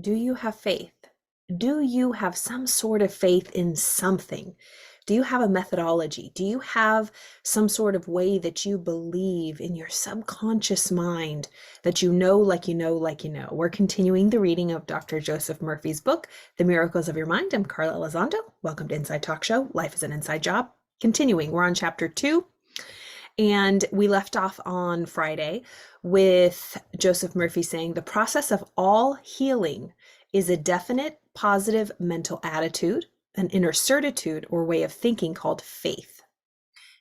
Do you have faith? Do you have some sort of faith in something? Do you have a methodology? Do you have some sort of way that you believe in your subconscious mind that you know, like you know, like you know? We're continuing the reading of Dr. Joseph Murphy's book, The Miracles of Your Mind. I'm Carla Elizondo. Welcome to Inside Talk Show. Life is an Inside Job. Continuing, we're on chapter 2. And we left off on Friday with Joseph Murphy saying the process of all healing is a definite positive mental attitude, an inner certitude or way of thinking called faith.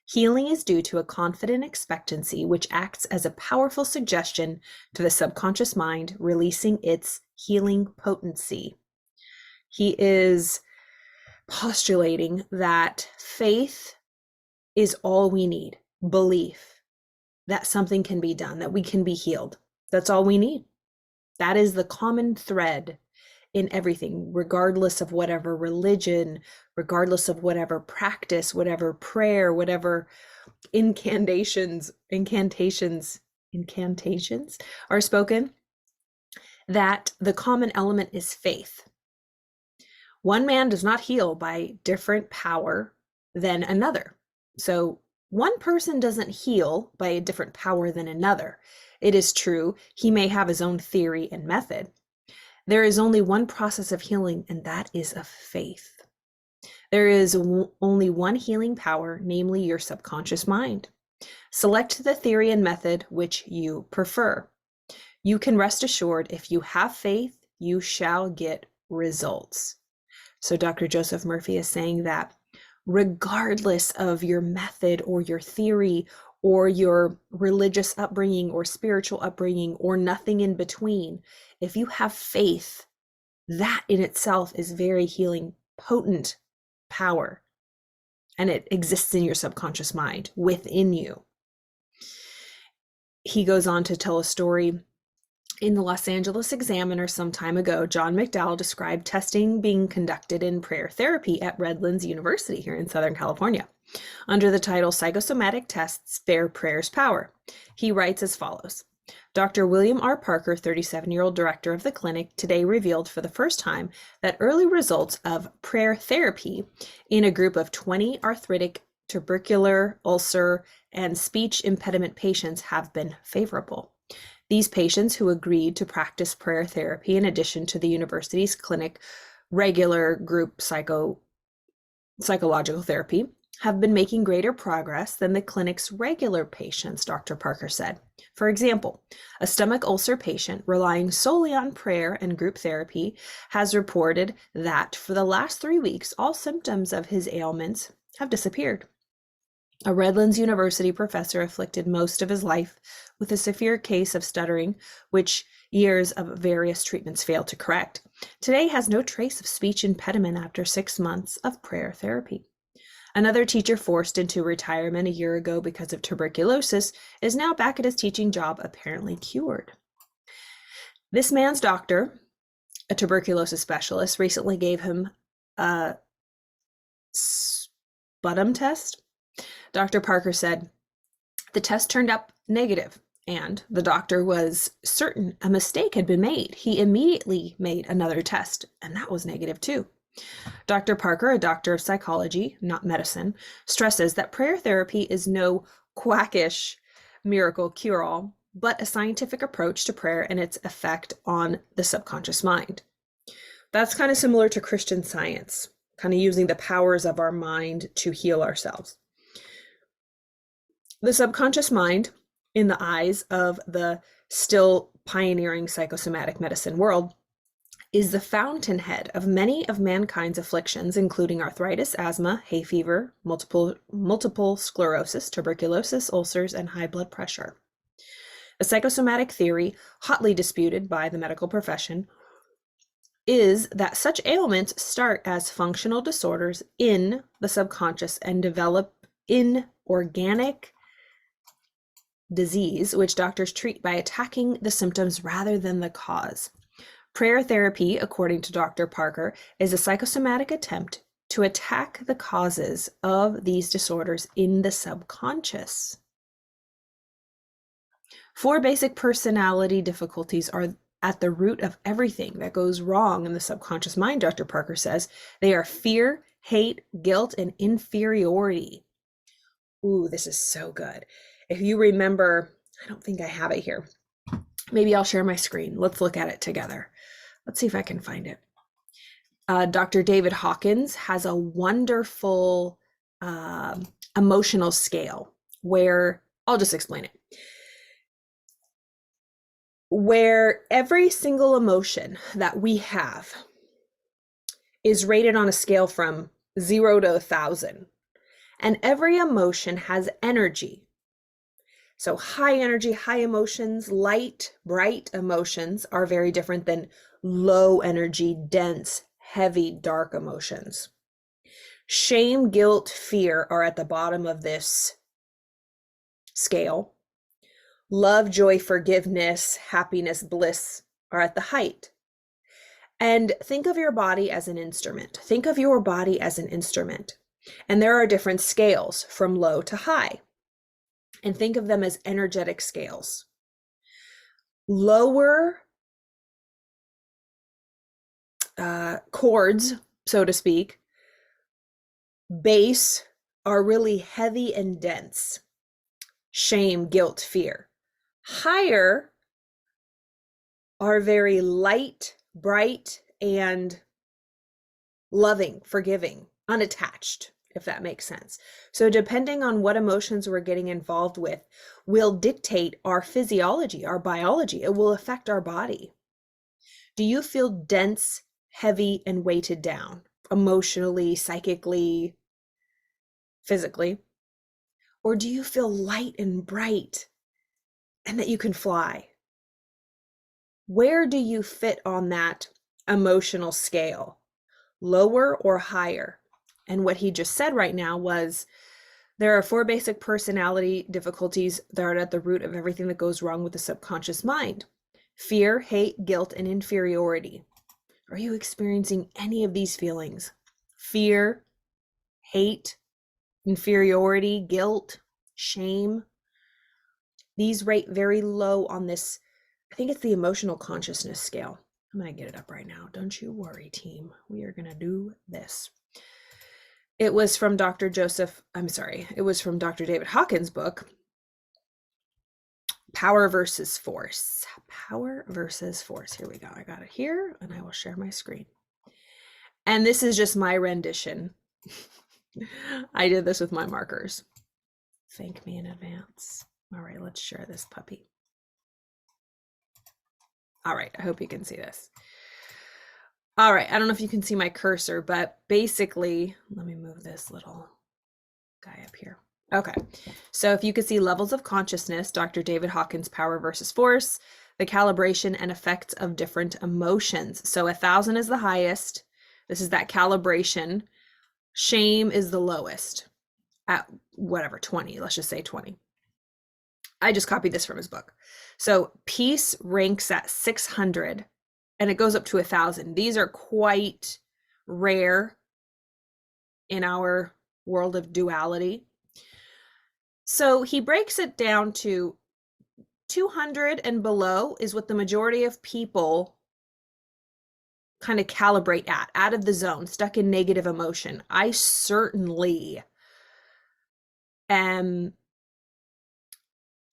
Healing is due to a confident expectancy, which acts as a powerful suggestion to the subconscious mind, releasing its healing potency. He is postulating that faith is all we need. Belief that something can be done, that we can be healed. That's all we need. That is the common thread in everything, regardless of whatever religion, regardless of whatever practice, whatever prayer, whatever incantations are spoken, that the common element is faith. One man does not heal by different power than another. So one person doesn't heal by a different power than another. It is true, he may have his own theory and method. There is only one process of healing, and that is of faith. There is only one healing power, namely your subconscious mind. Select the theory and method which you prefer. You can rest assured if you have faith, you shall get results. So Dr. Joseph Murphy is saying that regardless of your method or your theory or your religious upbringing or spiritual upbringing or nothing in between, if you have faith, that in itself is very healing, potent power. And it exists in your subconscious mind, within you. He goes on to tell a story. In the Los Angeles Examiner some time ago, John McDowell described testing being conducted in prayer therapy at Redlands University here in Southern California under the title Psychosomatic Tests Bear Prayer's Power. He writes as follows. Dr. William R. Parker, 37-year-old director of the clinic, today revealed for the first time that early results of prayer therapy in a group of 20 arthritic, tubercular, ulcer, and speech impediment patients have been favorable. These patients who agreed to practice prayer therapy in addition to the university's clinic regular group psychological therapy have been making greater progress than the clinic's regular patients, Dr. Parker said. For example, a stomach ulcer patient relying solely on prayer and group therapy has reported that for the last 3 weeks, all symptoms of his ailments have disappeared. A Redlands University professor afflicted most of his life with a severe case of stuttering, which years of various treatments failed to correct, today has no trace of speech impediment after 6 months of prayer therapy. Another teacher forced into retirement a year ago because of tuberculosis is now back at his teaching job, apparently cured. This man's doctor, a tuberculosis specialist, recently gave him a sputum test. Dr. Parker said, the test turned up negative, and the doctor was certain a mistake had been made. He immediately made another test, and that was negative too. Dr. Parker, a doctor of psychology, not medicine, stresses that prayer therapy is no quackish miracle cure-all, but a scientific approach to prayer and its effect on the subconscious mind. That's kind of similar to Christian Science, kind of using the powers of our mind to heal ourselves. The subconscious mind, in the eyes of the still pioneering psychosomatic medicine world, is the fountainhead of many of mankind's afflictions, including arthritis, asthma, hay fever, multiple sclerosis, tuberculosis, ulcers, and high blood pressure. A psychosomatic theory, hotly disputed by the medical profession, is that such ailments start as functional disorders in the subconscious and develop in organic disease, which doctors treat by attacking the symptoms rather than the cause. Prayer therapy, according to Dr. Parker, is a psychosomatic attempt to attack the causes of these disorders in the subconscious. 4 basic personality difficulties are at the root of everything that goes wrong in the subconscious mind, Dr. Parker says. They are fear, hate, guilt, and inferiority. Ooh, this is so good. If you remember, I don't think I have it here. Maybe I'll share my screen. Let's look at it together. Let's see if I can find it. Dr. David Hawkins has a wonderful emotional scale where, I'll just explain it, where every single emotion that we have is rated on a scale from 0 to 1,000. And every emotion has energy. So high energy, high emotions, light, bright emotions are very different than low energy, dense, heavy, dark emotions. Shame, guilt, fear are at the bottom of this scale. Love, joy, forgiveness, happiness, bliss are at the height. And think of your body as an instrument. Think of your body as an instrument. And there are different scales from low to high. And think of them as energetic scales. Lower chords, so to speak, bass are really heavy and dense. Shame, guilt, fear. Higher are very light, bright, and loving, forgiving, unattached, if that makes sense. So depending on what emotions we're getting involved with will dictate our physiology, our biology. It will affect our body. Do you feel dense, heavy, and weighted down emotionally, psychically, physically? Or do you feel light and bright and that you can fly? Where do you fit on that emotional scale? Lower or higher? And what he just said right now was there are 4 basic personality difficulties that are at the root of everything that goes wrong with the subconscious mind. Fear, hate, guilt, and inferiority. Are you experiencing any of these feelings? Fear, hate, inferiority, guilt, shame. These rate very low on this, I think it's the emotional consciousness scale. I'm going to get it up right now. Don't you worry, team. We are going to do this. It was from Dr. David Hawkins' book, Power versus Force. Power versus Force. Here we go. I got it here, and I will share my screen. And this is just my rendition. I did this with my markers. Thank me in advance. All right, let's share this puppy. All right, I hope you can see this. All right, I don't know if you can see my cursor, but basically, let me move this little guy up here. Okay, so if you could see levels of consciousness, Dr. David Hawkins' Power versus Force, the calibration and effects of different emotions. So 1,000 is the highest. This is that calibration. Shame is the lowest at whatever, 20, let's just say 20. I just copied this from his book. So peace ranks at 600 and it goes up to 1,000. These are quite rare in our world of duality. So he breaks it down to 200 and below is what the majority of people kind of calibrate at, out of the zone, stuck in negative emotion. I certainly am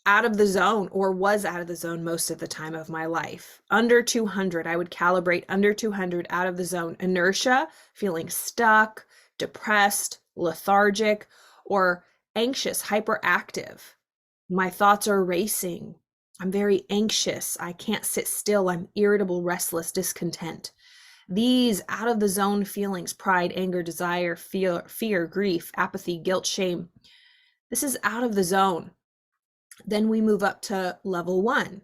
out of the zone or was out of the zone most of the time of my life. Under 200, I would calibrate under 200, out of the zone. Inertia, feeling stuck, depressed, lethargic, or anxious, hyperactive. My thoughts are racing. I'm very anxious. I can't sit still. I'm irritable, restless, discontent. These out of the zone feelings, pride, anger, desire, fear, grief, apathy, guilt, shame. This is out of the zone. Then we move up to level 1.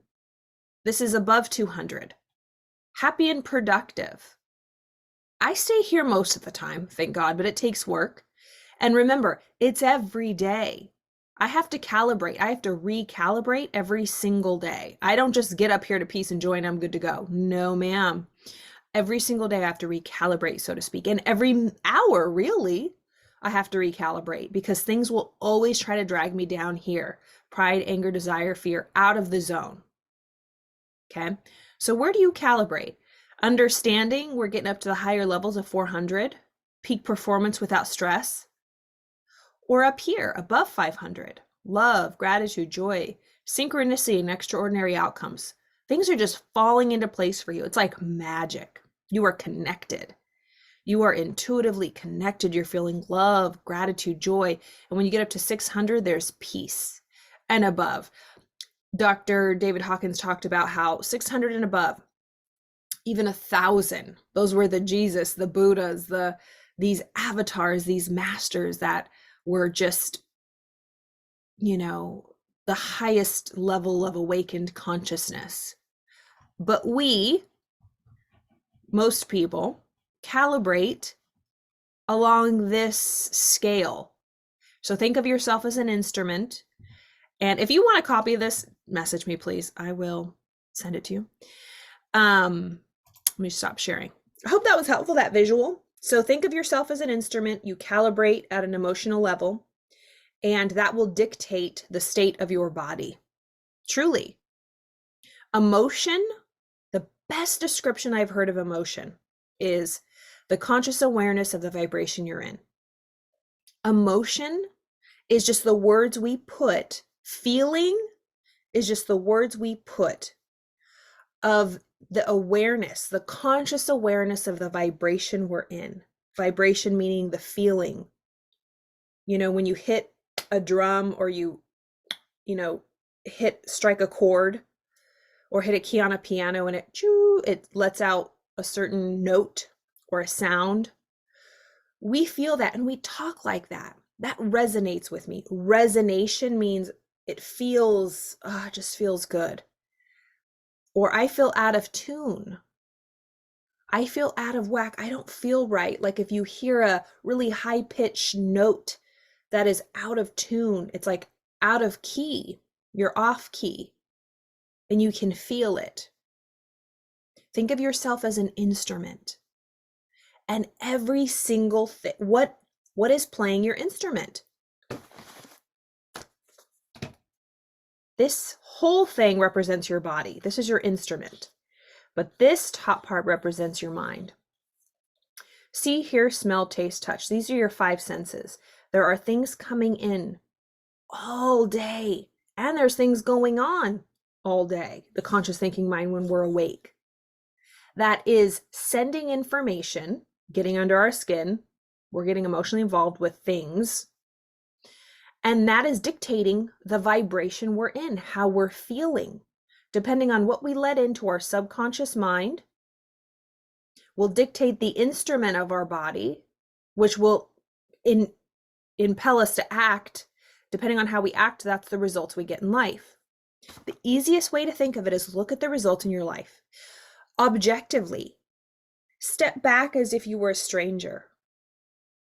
This is above 200. Happy and productive. I stay here most of the time, thank God, but it takes work. And remember, it's every day. I have to calibrate. I have to recalibrate every single day. I don't just get up here to peace and joy and I'm good to go. No, ma'am. Every single day I have to recalibrate, so to speak. And every hour, really, I have to recalibrate because things will always try to drag me down here. Pride, anger, desire, fear, out of the zone. Okay. So where do you calibrate? Understanding we're getting up to the higher levels of 400, peak performance without stress, or up here above 500, love, gratitude, joy, synchronicity, and extraordinary outcomes. Things are just falling into place for you. It's like magic. You are connected. You are intuitively connected. You're feeling love, gratitude, joy. And when you get up to 600, there's peace and above. Dr. David Hawkins talked about how 600 and above, even 1,000, those were the Jesus, the Buddhas, these avatars, these masters that were just, the highest level of awakened consciousness. But most people, calibrate along this scale. So think of yourself as an instrument. And if you want to copy this, message me, please. I will send it to you. Let me stop sharing. I hope that was helpful, that visual. So think of yourself as an instrument. You calibrate at an emotional level, and that will dictate the state of your body. Truly. Emotion, the best description I've heard of emotion is the conscious awareness of the vibration you're in. Emotion is just the words we put. Feeling is just the words we put of the awareness, the conscious awareness of the vibration we're in. Vibration meaning the feeling. When you hit a drum or you strike a chord or hit a key on a piano and it lets out a certain note or a sound. We feel that and we talk like that. That resonates with me. Resonation means it feels, just feels good. Or I feel out of tune. I feel out of whack. I don't feel right. Like if you hear a really high-pitched note that is out of tune, it's like out of key. You're off key and you can feel it. Think of yourself as an instrument. And every single thing, what is playing your instrument? This whole thing represents your body. This is your instrument. But this top part represents your mind. See, hear, smell, taste, touch. These are your 5 senses. There are things coming in all day, and there's things going on all day. The conscious thinking mind when we're awake. That is sending information, getting under our skin. We're getting emotionally involved with things. And that is dictating the vibration we're in, how we're feeling. Depending on what we let into our subconscious mind, will dictate the instrument of our body, which will impel us to act. Depending on how we act, that's the results we get in life. The easiest way to think of it is look at the results in your life. Objectively, step back as if you were a stranger.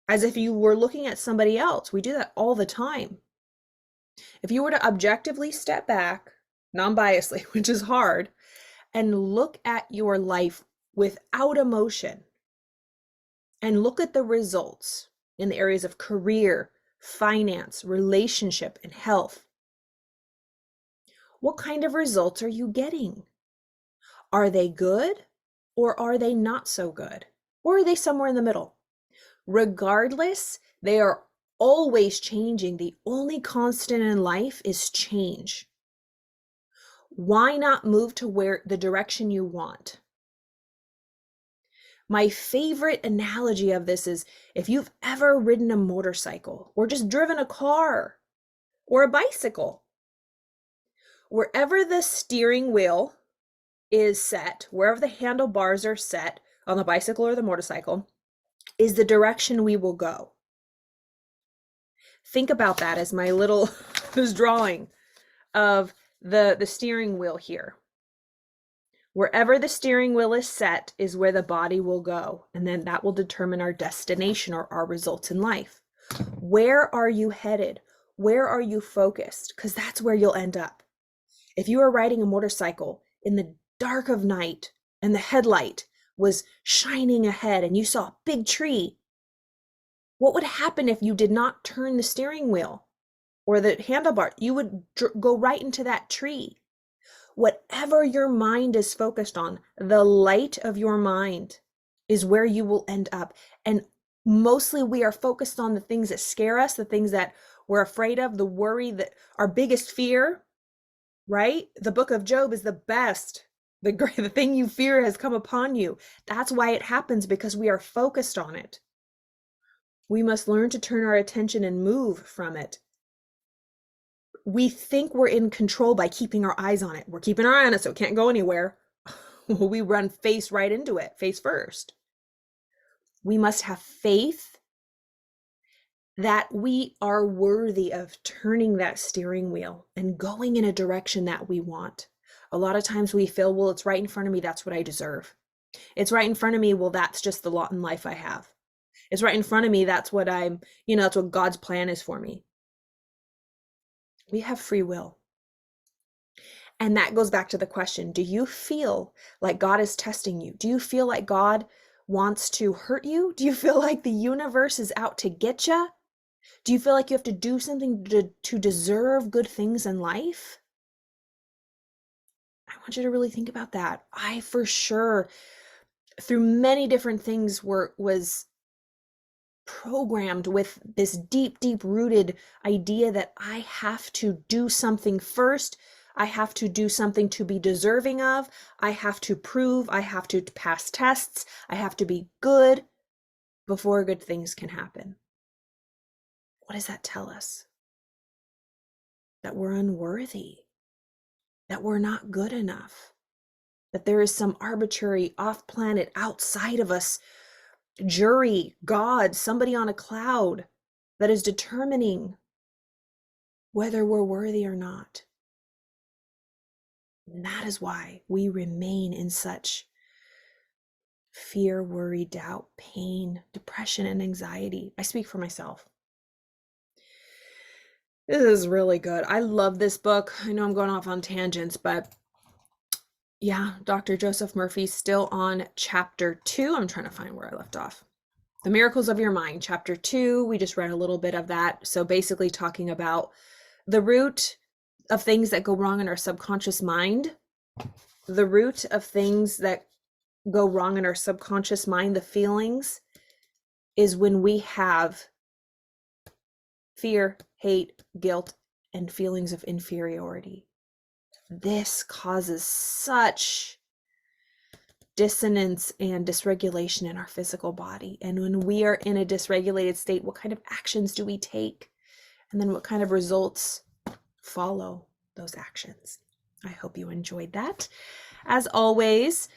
As if you were looking at somebody else. We do that all the time. If you were to objectively step back, non-biasedly, which is hard, and look at your life without emotion, and look at the results in the areas of career, finance, relationship, and health. What kind of results are you getting? Are they good or are they not so good? Or are they somewhere in the middle? Regardless, they are always changing. The only constant in life is change. Why not move to where the direction you want? My favorite analogy of this is if you've ever ridden a motorcycle or just driven a car or a bicycle, wherever the steering wheel is set, wherever the handlebars are set on the bicycle or the motorcycle, is the direction we will go. Think about that as my little this drawing of the steering wheel here. Wherever the steering wheel is set is where the body will go, and then that will determine our destination or our results in life. Where are you headed? Where are you focused? Because that's where you'll end up. If you are riding a motorcycle in the dark of night and the headlight was shining ahead and you saw a big tree, what would happen if you did not turn the steering wheel or the handlebar? You would go right into that tree. Whatever your mind is focused on, the light of your mind is where you will end up. And mostly we are focused on the things that scare us, the things that we're afraid of, the worry, that our biggest fear, right? The book of Job is the best. The thing you fear has come upon you. That's why it happens, because we are focused on it. We must learn to turn our attention and move from it. We think we're in control by keeping our eyes on it. We're keeping our eye on it so it can't go anywhere. We run face right into it, face first. We must have faith that we are worthy of turning that steering wheel and going in a direction that we want. A lot of times we feel, well, it's right in front of me. That's what I deserve. It's right in front of me. Well, that's just the lot in life I have. It's right in front of me. That's what that's what God's plan is for me. We have free will. And that goes back to the question, do you feel like God is testing you? Do you feel like God wants to hurt you? Do you feel like the universe is out to get you? Do you feel like you have to do something to deserve good things in life? I want you to really think about that. I, for sure, through many different things, was programmed with this deep, deep rooted idea that I have to do something first. I have to do something to be deserving of. I have to prove, I have to pass tests. I have to be good before good things can happen. What does that tell us? That we're unworthy, that we're not good enough, that there is some arbitrary off-planet, outside of us jury, God, somebody on a cloud that is determining whether we're worthy or not. And that is why we remain in such fear, worry, doubt, pain, depression, and anxiety. I speak for myself. This is really good. I love this book. I know I'm going off on tangents, but yeah, Dr. Joseph Murphy's still on chapter 2. I'm trying to find where I left off. The Miracles of Your Mind, chapter 2. We just read a little bit of that. So basically talking about the root of things that go wrong in our subconscious mind. The root of things that go wrong in our subconscious mind, the feelings, is when we have fear, hate, guilt, and feelings of inferiority. This causes such dissonance and dysregulation in our physical body. And when we are in a dysregulated state, what kind of actions do we take? And then what kind of results follow those actions? I hope you enjoyed that. As always,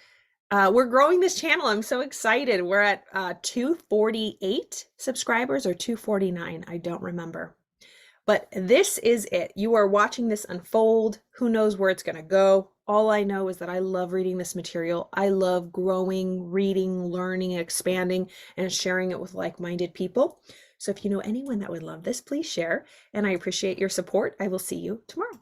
we're growing this channel. I'm so excited. We're at 248 subscribers, or 249. I don't remember. But this is it. You are watching this unfold. Who knows where it's going to go? All I know is that I love reading this material. I love growing, reading, learning, expanding, and sharing it with like-minded people. So if you know anyone that would love this, please share. And I appreciate your support. I will see you tomorrow.